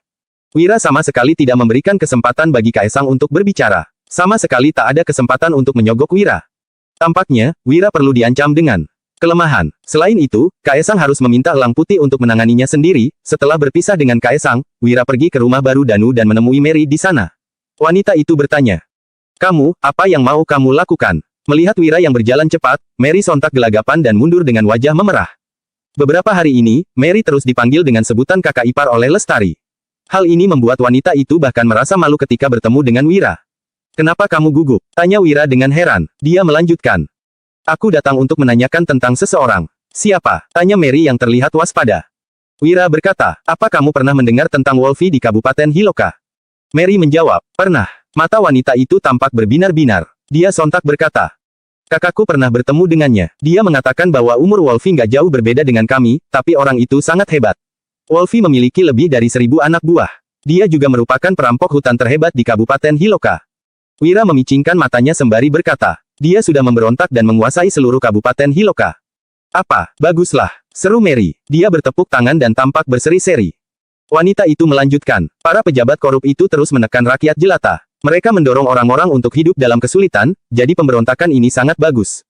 Wira sama sekali tidak memberikan kesempatan bagi Kaisang untuk berbicara. Sama sekali tak ada kesempatan untuk menyogok Wira. Tampaknya, Wira perlu diancam dengan kelemahan. Selain itu, Kaisang harus meminta elang putih untuk menanganinya sendiri. Setelah berpisah dengan Kaisang, Wira pergi ke rumah baru Danu dan menemui Mary di sana. Wanita itu bertanya, "Kamu, apa yang mau kamu lakukan?" Melihat Wira yang berjalan cepat, Mary sontak gelagapan dan mundur dengan wajah memerah. Beberapa hari ini, Mary terus dipanggil dengan sebutan kakak ipar oleh Lestari. Hal ini membuat wanita itu bahkan merasa malu ketika bertemu dengan Wira. "Kenapa kamu gugup?" tanya Wira dengan heran. Dia melanjutkan, "Aku datang untuk menanyakan tentang seseorang." "Siapa?" tanya Mary yang terlihat waspada. Wira berkata, "Apa kamu pernah mendengar tentang Wolfi di Kabupaten Hiloka?" Mary menjawab, "Pernah." Mata wanita itu tampak berbinar-binar. Dia sontak berkata, "Kakakku pernah bertemu dengannya. Dia mengatakan bahwa umur Wolfi nggak jauh berbeda dengan kami, tapi orang itu sangat hebat. Wolfi memiliki lebih dari 1000 anak buah. Dia juga merupakan perampok hutan terhebat di Kabupaten Hiloka." Wira memicingkan matanya sembari berkata, "Dia sudah memberontak dan menguasai seluruh Kabupaten Hiloka." "Apa? Baguslah," seru Mary. Dia bertepuk tangan dan tampak berseri-seri. Wanita itu melanjutkan, "Para pejabat korup itu terus menekan rakyat jelata. Mereka mendorong orang-orang untuk hidup dalam kesulitan, jadi pemberontakan ini sangat bagus."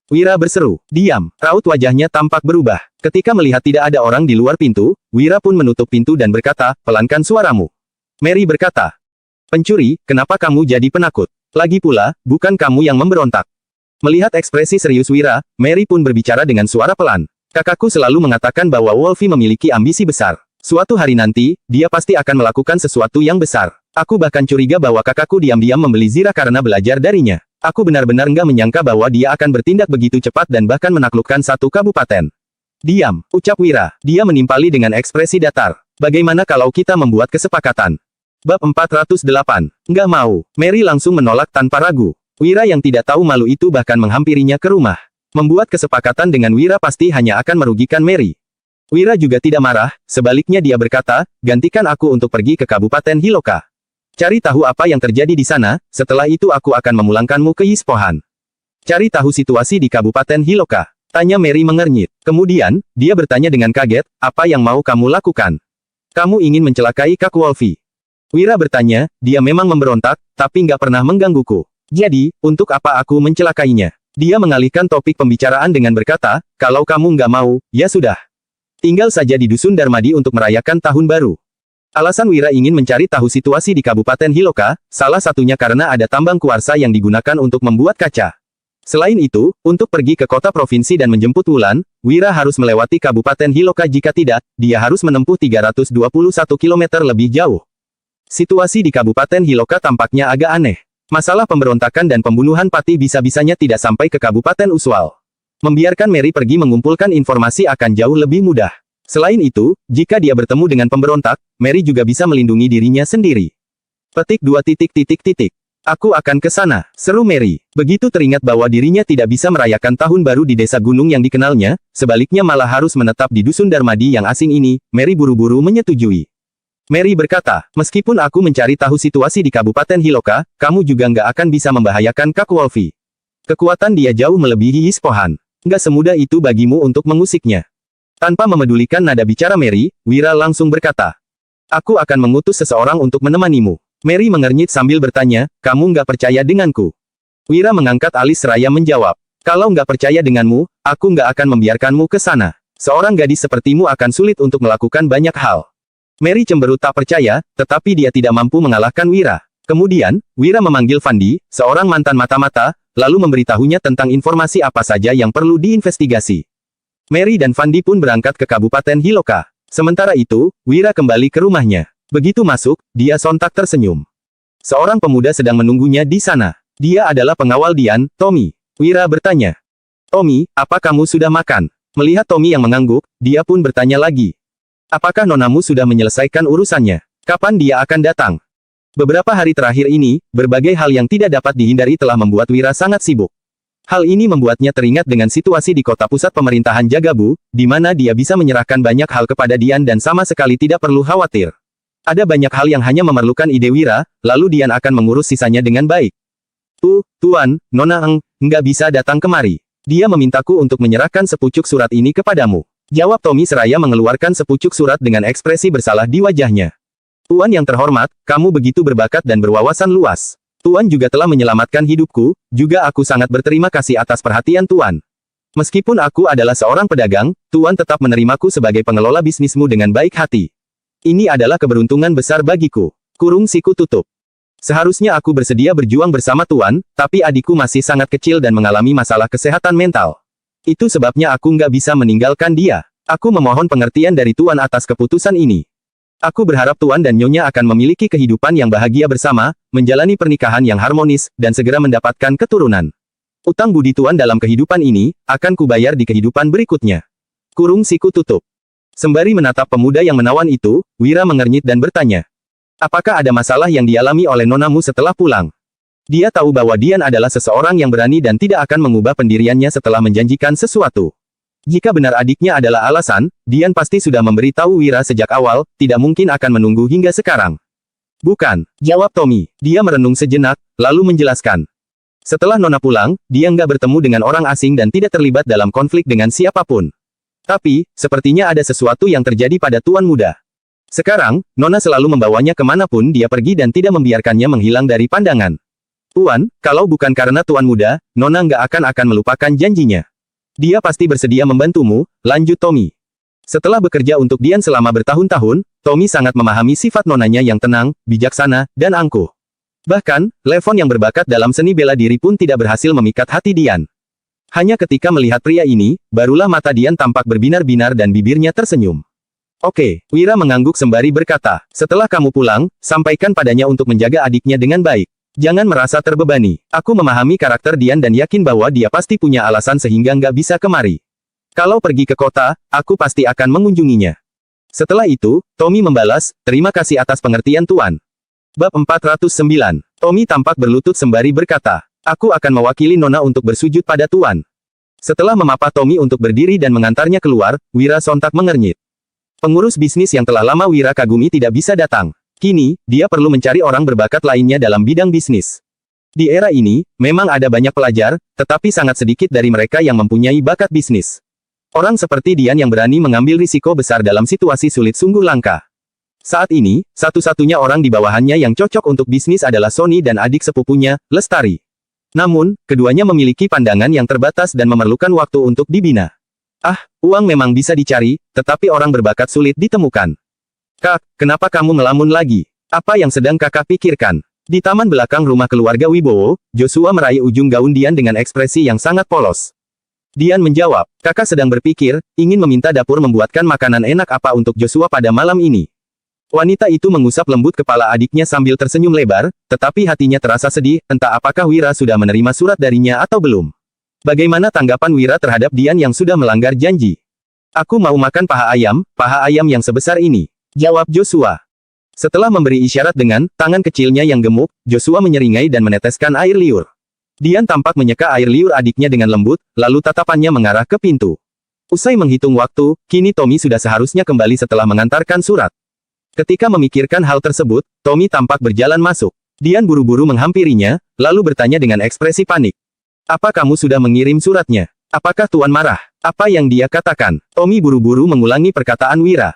Wira berseru, "Diam." Raut wajahnya tampak berubah. Ketika melihat tidak ada orang di luar pintu, Wira pun menutup pintu dan berkata, "Pelankan suaramu." Mary berkata, "Pencuri, kenapa kamu jadi penakut? Lagi pula, bukan kamu yang memberontak." Melihat ekspresi serius Wira, Mary pun berbicara dengan suara pelan. "Kakakku selalu mengatakan bahwa Wolfi memiliki ambisi besar. Suatu hari nanti, dia pasti akan melakukan sesuatu yang besar. Aku bahkan curiga bahwa kakakku diam-diam membeli Zira karena belajar darinya. Aku benar-benar enggak menyangka bahwa dia akan bertindak begitu cepat dan bahkan menaklukkan satu kabupaten." "Diam," ucap Wira. Dia menimpali dengan ekspresi datar. "Bagaimana kalau kita membuat kesepakatan?" Bab 408. Nggak mau. Mary langsung menolak tanpa ragu. Wira yang tidak tahu malu itu bahkan menghampirinya ke rumah. Membuat kesepakatan dengan Wira pasti hanya akan merugikan Mary. Wira juga tidak marah, sebaliknya dia berkata, "Gantikan aku untuk pergi ke Kabupaten Hiloka. Cari tahu apa yang terjadi di sana, setelah itu aku akan memulangkanmu ke Yispohan." "Cari tahu situasi di Kabupaten Hiloka?" tanya Mary mengernyit. Kemudian, dia bertanya dengan kaget, "Apa yang mau kamu lakukan?" "Kamu ingin mencelakai Kak Wolfi?" Wira bertanya, "Dia memang memberontak, tapi nggak pernah menggangguku. Jadi, untuk apa aku mencelakainya?" Dia mengalihkan topik pembicaraan dengan berkata, "Kalau kamu nggak mau, ya sudah. Tinggal saja di Dusun Darmadi untuk merayakan Tahun Baru." Alasan Wira ingin mencari tahu situasi di Kabupaten Hiloka, salah satunya karena ada tambang kuarsa yang digunakan untuk membuat kaca. Selain itu, untuk pergi ke kota provinsi dan menjemput Wulan, Wira harus melewati Kabupaten Hiloka, jika tidak, dia harus menempuh 321 km lebih jauh. Situasi di Kabupaten Hiloka tampaknya agak aneh. Masalah pemberontakan dan pembunuhan Patih bisa-bisanya tidak sampai ke Kabupaten Uswal. Membiarkan Mary pergi mengumpulkan informasi akan jauh lebih mudah. Selain itu, jika dia bertemu dengan pemberontak, Mary juga bisa melindungi dirinya sendiri. Petik 2 titik titik titik. Aku akan ke sana, seru Mary. Begitu teringat bahwa dirinya tidak bisa merayakan tahun baru di desa gunung yang dikenalnya, sebaliknya malah harus menetap di dusun Darmadi yang asing ini, Mary buru-buru menyetujui. Mary berkata, meskipun aku mencari tahu situasi di Kabupaten Hiloka, kamu juga nggak akan bisa membahayakan Kak Wolfie. Kekuatan dia jauh melebihi Yispohan. Nggak semudah itu bagimu untuk mengusiknya. Tanpa memedulikan nada bicara Mary, Wira langsung berkata, aku akan mengutus seseorang untuk menemanimu. Mary mengernyit sambil bertanya, kamu nggak percaya denganku? Wira mengangkat alis seraya menjawab, kalau nggak percaya denganmu, aku nggak akan membiarkanmu ke sana. Seorang gadis sepertimu akan sulit untuk melakukan banyak hal. Mary cemberut tak percaya, tetapi dia tidak mampu mengalahkan Wira. Kemudian, Wira memanggil Fandi, seorang mantan mata-mata, lalu memberitahunya tentang informasi apa saja yang perlu diinvestigasi. Mary dan Fandi pun berangkat ke Kabupaten Hiloka. Sementara itu, Wira kembali ke rumahnya. Begitu masuk, dia sontak tersenyum. Seorang pemuda sedang menunggunya di sana. Dia adalah pengawal Dian, Tommy. Wira bertanya, Tommy, apa kamu sudah makan? Melihat Tommy yang mengangguk, dia pun bertanya lagi. Apakah nonamu sudah menyelesaikan urusannya? Kapan dia akan datang? Beberapa hari terakhir ini, berbagai hal yang tidak dapat dihindari telah membuat Wira sangat sibuk. Hal ini membuatnya teringat dengan situasi di kota pusat pemerintahan Jagabu, di mana dia bisa menyerahkan banyak hal kepada Dian dan sama sekali tidak perlu khawatir. Ada banyak hal yang hanya memerlukan ide Wira, lalu Dian akan mengurus sisanya dengan baik. Tuan, Nona nggak bisa datang kemari. Dia memintaku untuk menyerahkan sepucuk surat ini kepadamu. Jawab Tommy seraya mengeluarkan sepucuk surat dengan ekspresi bersalah di wajahnya. Tuan yang terhormat, kamu begitu berbakat dan berwawasan luas. Tuan juga telah menyelamatkan hidupku, juga aku sangat berterima kasih atas perhatian Tuan. Meskipun aku adalah seorang pedagang, Tuan tetap menerimaku sebagai pengelola bisnismu dengan baik hati. Ini adalah keberuntungan besar bagiku. Kurung siku tutup. Seharusnya aku bersedia berjuang bersama Tuan, tapi adikku masih sangat kecil dan mengalami masalah kesehatan mental. Itu sebabnya aku nggak bisa meninggalkan dia. Aku memohon pengertian dari Tuan atas keputusan ini. Aku berharap Tuan dan Nyonya akan memiliki kehidupan yang bahagia bersama, menjalani pernikahan yang harmonis, dan segera mendapatkan keturunan. Utang budi Tuan dalam kehidupan ini, akan kubayar di kehidupan berikutnya. Kurung siku tutup. Sembari menatap pemuda yang menawan itu, Wira mengernyit dan bertanya. Apakah ada masalah yang dialami oleh nonamu setelah pulang? Dia tahu bahwa Dian adalah seseorang yang berani dan tidak akan mengubah pendiriannya setelah menjanjikan sesuatu. Jika benar adiknya adalah alasan, Dian pasti sudah memberitahu Wira sejak awal, tidak mungkin akan menunggu hingga sekarang. Bukan, jawab Tommy. Dia merenung sejenak, lalu menjelaskan. Setelah Nona pulang, dia nggak bertemu dengan orang asing dan tidak terlibat dalam konflik dengan siapapun. Tapi, sepertinya ada sesuatu yang terjadi pada Tuan Muda. Sekarang, Nona selalu membawanya kemanapun dia pergi dan tidak membiarkannya menghilang dari pandangan. Tuan, kalau bukan karena Tuan Muda, Nona nggak akan melupakan janjinya. Dia pasti bersedia membantumu, lanjut Tommy. Setelah bekerja untuk Dian selama bertahun-tahun, Tommy sangat memahami sifat nonanya yang tenang, bijaksana, dan angkuh. Bahkan, Levon yang berbakat dalam seni bela diri pun tidak berhasil memikat hati Dian. Hanya ketika melihat pria ini, barulah mata Dian tampak berbinar-binar dan bibirnya tersenyum. Oke, Wira mengangguk sembari berkata, setelah kamu pulang, sampaikan padanya untuk menjaga adiknya dengan baik. Jangan merasa terbebani. Aku memahami karakter Dian dan yakin bahwa dia pasti punya alasan sehingga nggak bisa kemari. Kalau pergi ke kota, aku pasti akan mengunjunginya. Setelah itu, Tommy membalas, terima kasih atas pengertian Tuan. Bab 409. Tommy tampak berlutut sembari berkata, aku akan mewakili Nona untuk bersujud pada Tuan. Setelah memapah Tommy untuk berdiri dan mengantarnya keluar, Wira sontak mengernyit. Pengurus bisnis yang telah lama Wira kagumi tidak bisa datang. Kini, dia perlu mencari orang berbakat lainnya dalam bidang bisnis. Di era ini, memang ada banyak pelajar, tetapi sangat sedikit dari mereka yang mempunyai bakat bisnis. Orang seperti Dian yang berani mengambil risiko besar dalam situasi sulit sungguh langka. Saat ini, satu-satunya orang di bawahannya yang cocok untuk bisnis adalah Sony dan adik sepupunya, Lestari. Namun, keduanya memiliki pandangan yang terbatas dan memerlukan waktu untuk dibina. Uang memang bisa dicari, tetapi orang berbakat sulit ditemukan. Kak, kenapa kamu ngelamun lagi? Apa yang sedang kakak pikirkan? Di taman belakang rumah keluarga Wibowo, Joshua meraih ujung gaun Dian dengan ekspresi yang sangat polos. Dian menjawab, kakak sedang berpikir, ingin meminta dapur membuatkan makanan enak apa untuk Joshua pada malam ini. Wanita itu mengusap lembut kepala adiknya sambil tersenyum lebar, tetapi hatinya terasa sedih, entah apakah Wira sudah menerima surat darinya atau belum. Bagaimana tanggapan Wira terhadap Dian yang sudah melanggar janji? Aku mau makan paha ayam yang sebesar ini, jawab Joshua. Setelah memberi isyarat dengan tangan kecilnya yang gemuk, Joshua menyeringai dan meneteskan air liur. Dian tampak menyeka air liur adiknya dengan lembut, lalu tatapannya mengarah ke pintu. Usai menghitung waktu, kini Tommy sudah seharusnya kembali setelah mengantarkan surat. Ketika memikirkan hal tersebut, Tommy tampak berjalan masuk. Dian buru-buru menghampirinya, lalu bertanya dengan ekspresi panik. Apa kamu sudah mengirim suratnya? Apakah Tuan marah? Apa yang dia katakan? Tommy buru-buru mengulangi perkataan Wira.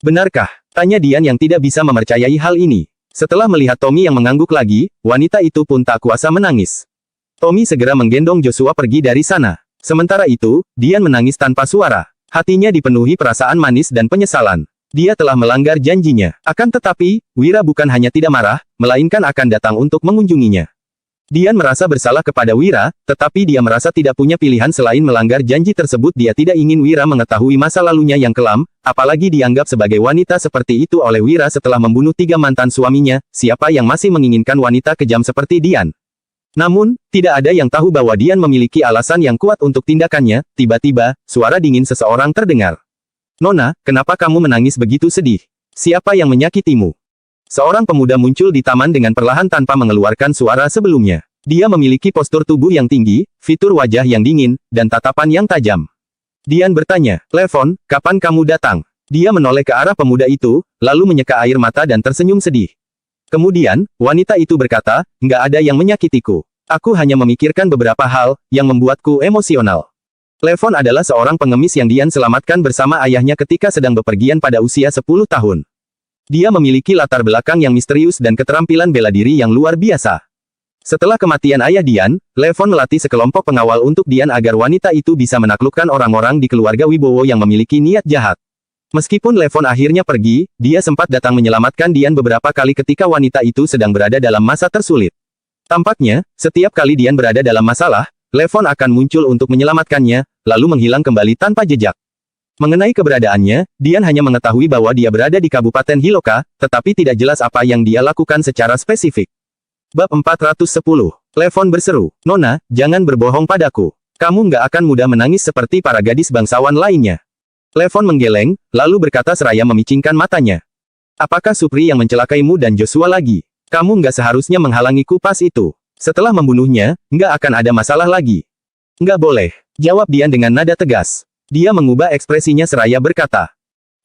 Benarkah? Tanya Dian yang tidak bisa mempercayai hal ini. Setelah melihat Tommy yang mengangguk lagi, wanita itu pun tak kuasa menangis. Tommy segera menggendong Joshua pergi dari sana. Sementara itu, Dian menangis tanpa suara. Hatinya dipenuhi perasaan manis dan penyesalan. Dia telah melanggar janjinya. Akan tetapi, Wira bukan hanya tidak marah, melainkan akan datang untuk mengunjunginya. Dian merasa bersalah kepada Wira, tetapi dia merasa tidak punya pilihan selain melanggar janji tersebut. Dia tidak ingin Wira mengetahui masa lalunya yang kelam, apalagi dianggap sebagai wanita seperti itu oleh Wira setelah membunuh 3 mantan suaminya. Siapa yang masih menginginkan wanita kejam seperti Dian? Namun, tidak ada yang tahu bahwa Dian memiliki alasan yang kuat untuk tindakannya. Tiba-tiba, suara dingin seseorang terdengar. Nona, kenapa kamu menangis begitu sedih? Siapa yang menyakitimu? Seorang pemuda muncul di taman dengan perlahan tanpa mengeluarkan suara sebelumnya. Dia memiliki postur tubuh yang tinggi, fitur wajah yang dingin, dan tatapan yang tajam. Dian bertanya, Levon, kapan kamu datang? Dia menoleh ke arah pemuda itu, lalu menyeka air mata dan tersenyum sedih. Kemudian, wanita itu berkata, nggak ada yang menyakitiku. Aku hanya memikirkan beberapa hal, yang membuatku emosional. Levon adalah seorang pengemis yang Dian selamatkan bersama ayahnya ketika sedang bepergian pada usia 10 tahun. Dia memiliki latar belakang yang misterius dan keterampilan bela diri yang luar biasa. Setelah kematian ayah Dian, Levon melatih sekelompok pengawal untuk Dian agar wanita itu bisa menaklukkan orang-orang di keluarga Wibowo yang memiliki niat jahat. Meskipun Levon akhirnya pergi, dia sempat datang menyelamatkan Dian beberapa kali ketika wanita itu sedang berada dalam masa tersulit. Tampaknya, setiap kali Dian berada dalam masalah, Levon akan muncul untuk menyelamatkannya, lalu menghilang kembali tanpa jejak. Mengenai keberadaannya, Dian hanya mengetahui bahwa dia berada di Kabupaten Hiloka, tetapi tidak jelas apa yang dia lakukan secara spesifik. Bab 410. Levon berseru, Nona, jangan berbohong padaku. Kamu nggak akan mudah menangis seperti para gadis bangsawan lainnya. Levon menggeleng, lalu berkata seraya memicingkan matanya. Apakah Supri yang mencelakaimu dan Joshua lagi? Kamu nggak seharusnya menghalangiku pas itu. Setelah membunuhnya, nggak akan ada masalah lagi. Nggak boleh, jawab Dian dengan nada tegas. Dia mengubah ekspresinya seraya berkata.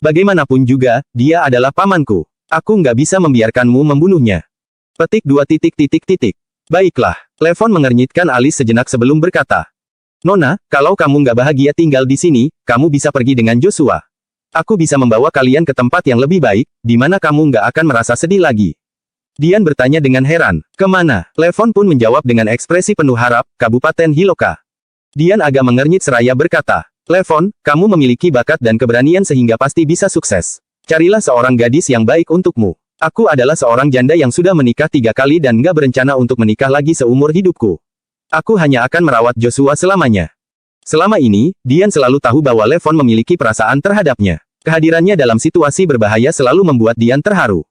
Bagaimanapun juga, dia adalah pamanku. Aku nggak bisa membiarkanmu membunuhnya. Petik 2. Baiklah, Levon mengernyitkan alis sejenak sebelum berkata. Nona, kalau kamu nggak bahagia tinggal di sini, kamu bisa pergi dengan Joshua. Aku bisa membawa kalian ke tempat yang lebih baik, di mana kamu nggak akan merasa sedih lagi. Dian bertanya dengan heran, kemana? Levon pun menjawab dengan ekspresi penuh harap, Kabupaten Hiloka. Dian agak mengernyit seraya berkata, Levon, kamu memiliki bakat dan keberanian sehingga pasti bisa sukses. Carilah seorang gadis yang baik untukmu. Aku adalah seorang janda yang sudah menikah 3 kali dan nggak berencana untuk menikah lagi seumur hidupku. Aku hanya akan merawat Joshua selamanya. Selama ini, Dian selalu tahu bahwa Levon memiliki perasaan terhadapnya. Kehadirannya dalam situasi berbahaya selalu membuat Dian terharu.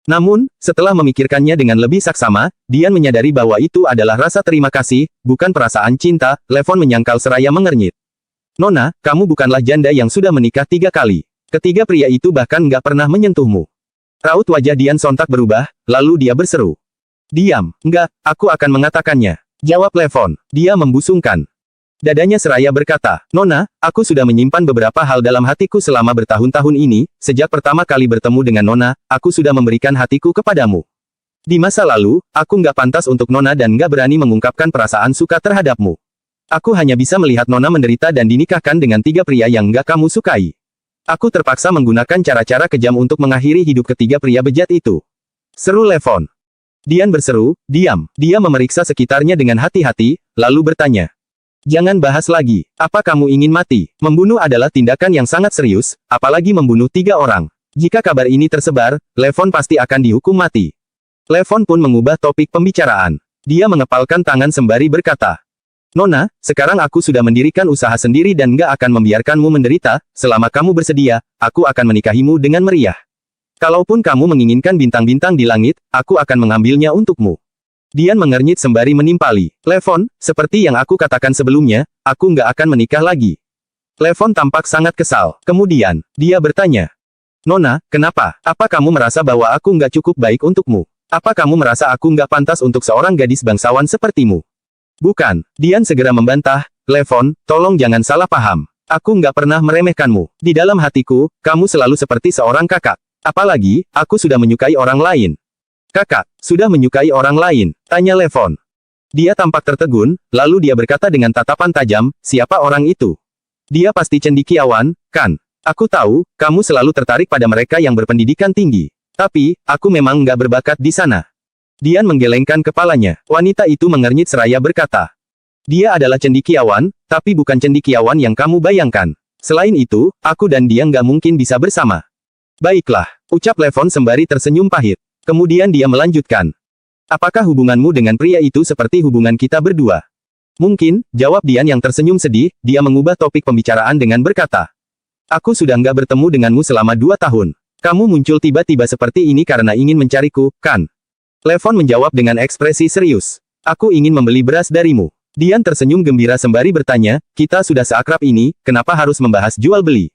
Namun, setelah memikirkannya dengan lebih saksama, Dian menyadari bahwa itu adalah rasa terima kasih, bukan perasaan cinta. Levon menyangkal seraya mengernyit. Nona, kamu bukanlah janda yang sudah menikah 3 kali. Ketiga pria itu bahkan nggak pernah menyentuhmu. Raut wajah Dian sontak berubah, lalu dia berseru. Diam, enggak, aku akan mengatakannya. Jawab Levon. Dia membusungkan. Dadanya seraya berkata, Nona, aku sudah menyimpan beberapa hal dalam hatiku selama bertahun-tahun ini, sejak pertama kali bertemu dengan Nona, aku sudah memberikan hatiku kepadamu. Di masa lalu, aku nggak pantas untuk Nona dan nggak berani mengungkapkan perasaan suka terhadapmu. Aku hanya bisa melihat Nona menderita dan dinikahkan dengan 3 pria yang nggak kamu sukai. Aku terpaksa menggunakan cara-cara kejam untuk mengakhiri hidup ketiga pria bejat itu. Seru Levon. Dian berseru, diam. Dia memeriksa sekitarnya dengan hati-hati, lalu bertanya. Jangan bahas lagi. Apa kamu ingin mati? Membunuh adalah tindakan yang sangat serius, apalagi membunuh 3 orang. Jika kabar ini tersebar, Levon pasti akan dihukum mati. Levon pun mengubah topik pembicaraan. Dia mengepalkan tangan sembari berkata. Nona, sekarang aku sudah mendirikan usaha sendiri dan nggak akan membiarkanmu menderita, selama kamu bersedia, aku akan menikahimu dengan meriah. Kalaupun kamu menginginkan bintang-bintang di langit, aku akan mengambilnya untukmu. Dian mengernyit sembari menimpali. Levon, seperti yang aku katakan sebelumnya, aku nggak akan menikah lagi. Levon tampak sangat kesal. Kemudian, dia bertanya. Nona, kenapa? Apa kamu merasa bahwa aku nggak cukup baik untukmu? Apa kamu merasa aku nggak pantas untuk seorang gadis bangsawan sepertimu? Bukan, Dian segera membantah. Levon, tolong jangan salah paham. Aku nggak pernah meremehkanmu. Di dalam hatiku, kamu selalu seperti seorang kakak. Apalagi, aku sudah menyukai orang lain. Kakak, sudah menyukai orang lain? Tanya Levon. Dia tampak tertegun, lalu dia berkata dengan tatapan tajam, siapa orang itu? Dia pasti cendekiawan, kan? Aku tahu, kamu selalu tertarik pada mereka yang berpendidikan tinggi. Tapi, aku memang nggak berbakat di sana. Dian menggelengkan kepalanya. Wanita itu mengernyit seraya berkata. Dia adalah cendekiawan, tapi bukan cendekiawan yang kamu bayangkan. Selain itu, aku dan dia nggak mungkin bisa bersama. Baiklah, ucap Levon sembari tersenyum pahit. Kemudian dia melanjutkan. Apakah hubunganmu dengan pria itu seperti hubungan kita berdua? Mungkin, jawab Dian yang tersenyum sedih, dia mengubah topik pembicaraan dengan berkata. Aku sudah nggak bertemu denganmu selama 2 tahun. Kamu muncul tiba-tiba seperti ini karena ingin mencariku, kan? Levon menjawab dengan ekspresi serius. Aku ingin membeli beras darimu. Dian tersenyum gembira sembari bertanya, kita sudah seakrab ini, kenapa harus membahas jual beli?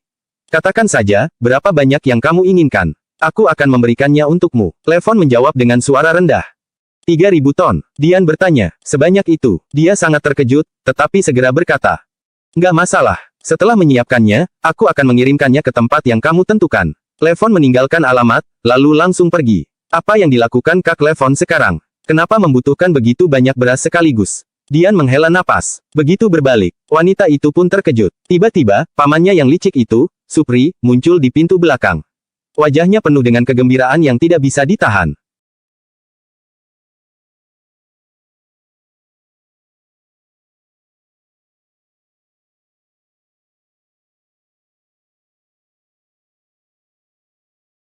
Katakan saja, berapa banyak yang kamu inginkan? Aku akan memberikannya untukmu. Levon menjawab dengan suara rendah. 3.000 ton. Dian bertanya, sebanyak itu. Dia sangat terkejut, tetapi segera berkata. Nggak masalah. Setelah menyiapkannya, aku akan mengirimkannya ke tempat yang kamu tentukan. Levon meninggalkan alamat, lalu langsung pergi. Apa yang dilakukan Kak Levon sekarang? Kenapa membutuhkan begitu banyak beras sekaligus? Dian menghela napas. Begitu berbalik, wanita itu pun terkejut. Tiba-tiba, pamannya yang licik itu, Supri, muncul di pintu belakang. Wajahnya penuh dengan kegembiraan yang tidak bisa ditahan.